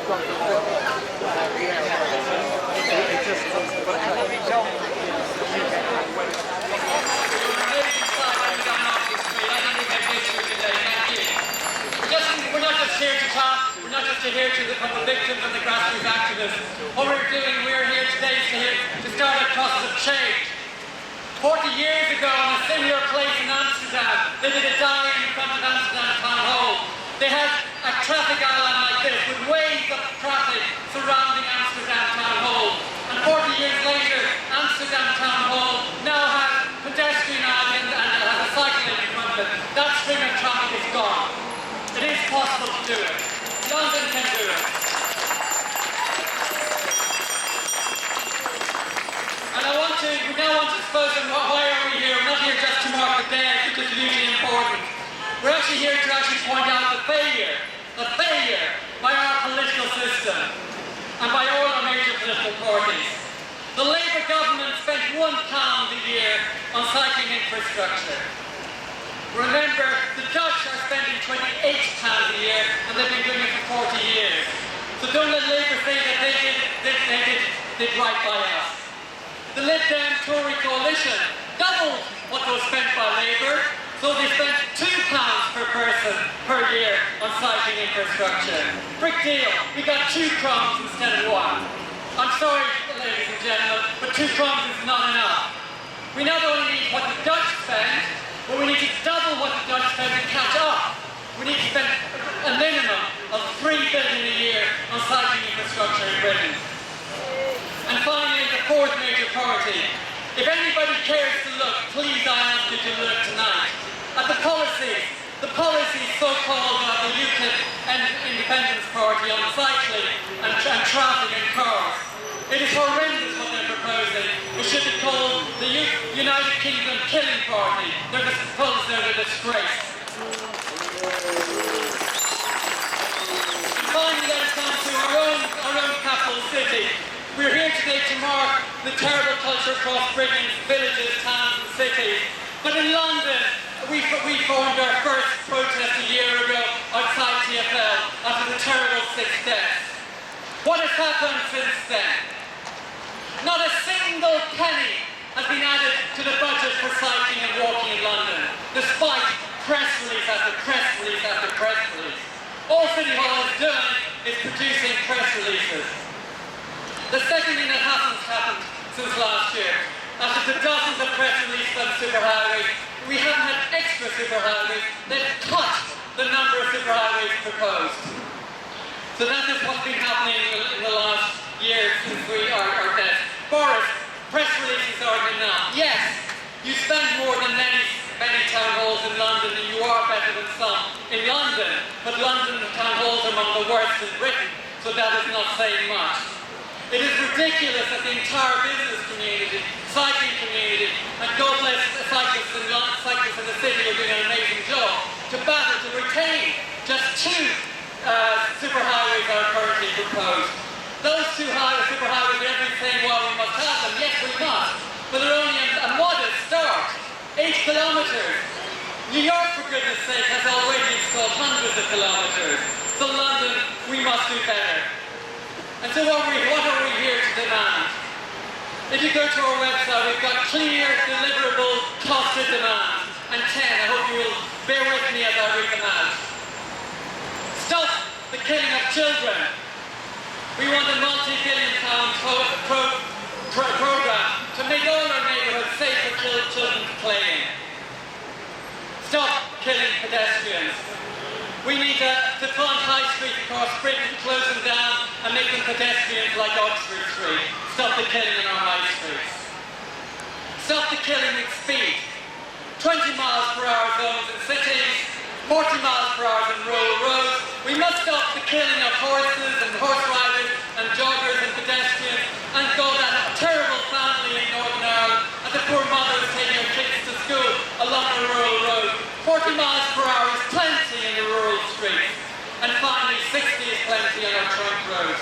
We're not just here to talk, we're not just here from the victims and the grassroots activists. What we're doing, we're here today to start a process of change. 40 years ago, in a similar place in Amsterdam, they did a die-in in front of Amsterdam Town Hall. They had a traffic island like this with waves of traffic surrounding Amsterdam Town Hall. And 40 years later, Amsterdam Town Hall now has pedestrian island and has a cycle lane in front of it. That string of traffic is gone. It is possible to do it. London can do it. And we now want to expose them. Why are we here? We're not here just to mark the day, which is hugely important. We're actually here to point out the failure by our political system and by all our major political parties. The Labour government spent £1 a year on cycling infrastructure. Remember, the Dutch are spending £28 a year and they've been doing it for 40 years. So don't let Labour say that they did right by us. The Lib Dem Tory coalition doubled what was spent by Labour, so they spent £2 per person per year on cycling infrastructure. Big deal, we got 2 crumbs instead of 1. I'm sorry, ladies and gentlemen, but 2 crumbs is not enough. We not only need what the Dutch spend, but we need to double what the Dutch spend and catch up. We need to spend a minimum of £3 billion a year on cycling infrastructure in Britain. And finally, the 4th major party. If anybody cares to look, please I ask you to look tonight at the policies so-called of the UKIP and Independence Party on cycling and traffic and cars. It is horrendous what they're proposing. It should be called the United Kingdom Killing Party. They're a disgrace. And finally, let us come to our own capital city. We're here today to mark the terrible culture across Britain's villages, towns and cities. But in London, we formed our first protest a year ago outside TfL after the terrible 6 deaths. What has happened since then? Not a single penny has been added to the budget for cycling and walking in London, despite press release after press release after press release. All City Hall is doing is producing press releases. The second thing that hasn't happened since last year, after the dozens of press releases on superhighways, we haven't had extra superhighways. They've cut the number of superhighways proposed. So that is what's been happening in the last year since we are dead. Boris, press releases aren't enough. Yes, you spend more than many town halls in London and you are better than some in London, but London town halls are among the worst in Britain, so that is not saying much. It is ridiculous that the entire business community, cycling community, and God bless cyclists in the city are doing an amazing job to battle to retain just 2 superhighways that are currently proposed. Those 2 superhighways are everything saying, well, we must have them. Yes, we must. But they're only a modest start. 8 kilometres. New York, for goodness sake, has already installed hundreds of kilometres. So London, we must do better. And so what are we here to demand? If you go to our website, we've got clear, deliverable, costed demands. And 10, I hope you will bear with me as I read them out. Stop the killing of children. We want a multi-billion-pound program to make all our neighbourhoods safe for children to play in. Stop killing pedestrians. We need to fund high streets across Britain, close them down and make them pedestrians like Oxford Street. Stop the killing in our high streets. Stop the killing with speed. 20 miles per hour zones in cities, 40 miles per hour in rural roads. We must stop the killing of horses and horse riders and joggers and pedestrians and go that terrible family in Northern Ireland and the poor mothers taking their kids to school along a rural road. 40 miles per hour is plenty in the rural streets. And finally, 60 is plenty on our trunk roads.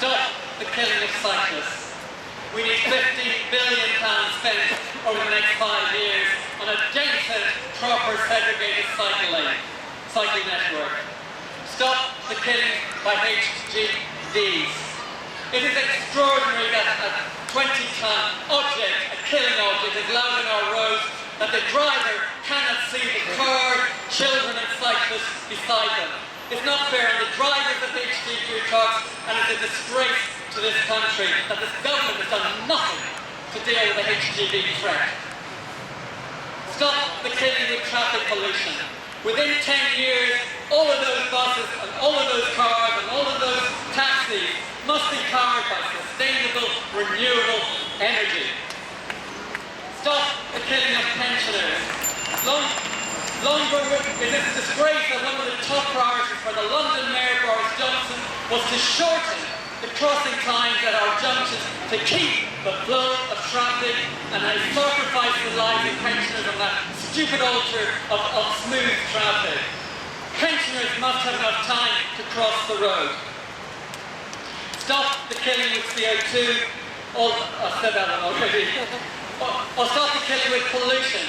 Stop the killing of cyclists. We need £50 billion spent over the next 5 years on a decent, proper, segregated cycle network. Stop the killing by HGVs. It is extraordinary that a 20-ton object, a killing object, is allowed on our roads that the driver cannot see the car, children and cyclists beside them. It's not fair on the drivers of HGV trucks, and it's a disgrace to this country that this government has done nothing to deal with the HGV threat. Stop the killing with traffic pollution. Within 10 years, all of those buses and all of those cars and all of those taxis must be powered by sustainable, renewable energy. Stop the killing of pensioners. It is a disgrace that one of the top priorities for the London Mayor Boris Johnson was to shorten the crossing times at our junctions to keep the flow of traffic, and they sacrificed the lives of pensioners on that stupid altar of smooth traffic. Pensioners must have enough time to cross the road. Stop the killing with CO2. I've said that one already. Or stop the killing with pollution.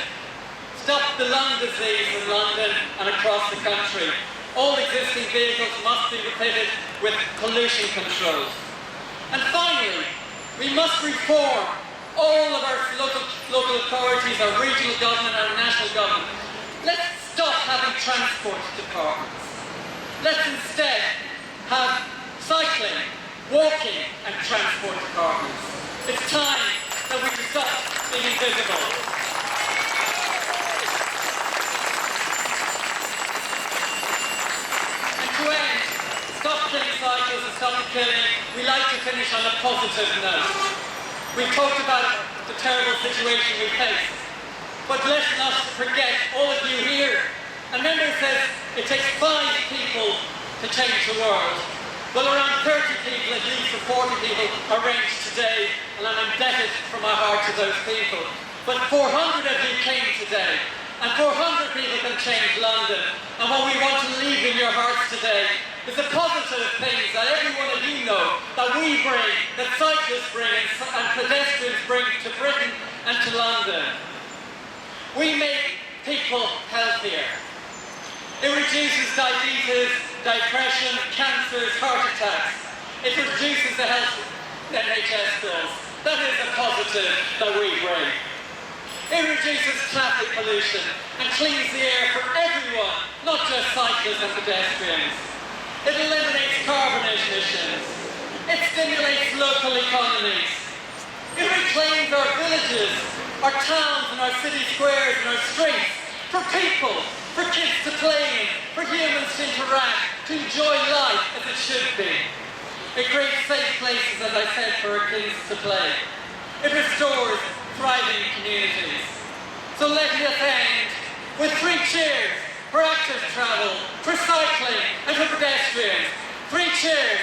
Stop the lung disease in London and across the country. All existing vehicles must be refitted with pollution controls. And finally, we must reform all of our local authorities, our regional government, our national government. Let's stop having transport departments. Let's instead have cycling, walking and transport departments. It's time that we stop being invisible. To end, Stop Killing Cyclists and Stop the Killing, we like to finish on a positive note. We've talked about the terrible situation we face, but let's not forget, all of you here, a member says it takes 5 people to change the world. Well, around 30 people, at least, or 40 people, arranged today, and I'm indebted from my heart to those people. But 400 of you came today, and 400 people can change London. And what we want to leave in your hearts today is the positive things that every one of you know, that we bring, that cyclists bring, and pedestrians bring to Britain and to London. We make people healthier. It reduces diabetes, depression, cancers, heart attacks. It reduces the health NHS bills. That is a positive that we bring. It reduces traffic pollution and cleans the air for everyone, not just cyclists and pedestrians. It eliminates carbon emissions. It stimulates local economies. It reclaims our villages, our towns and our city squares and our streets for people, for kids to play in, for humans to interact, to enjoy life as it should be. It creates safe places, as I said, for our kids to play. It restores thriving communities. So let us end with 3 cheers for active travel, for cycling and for pedestrians. 3 cheers.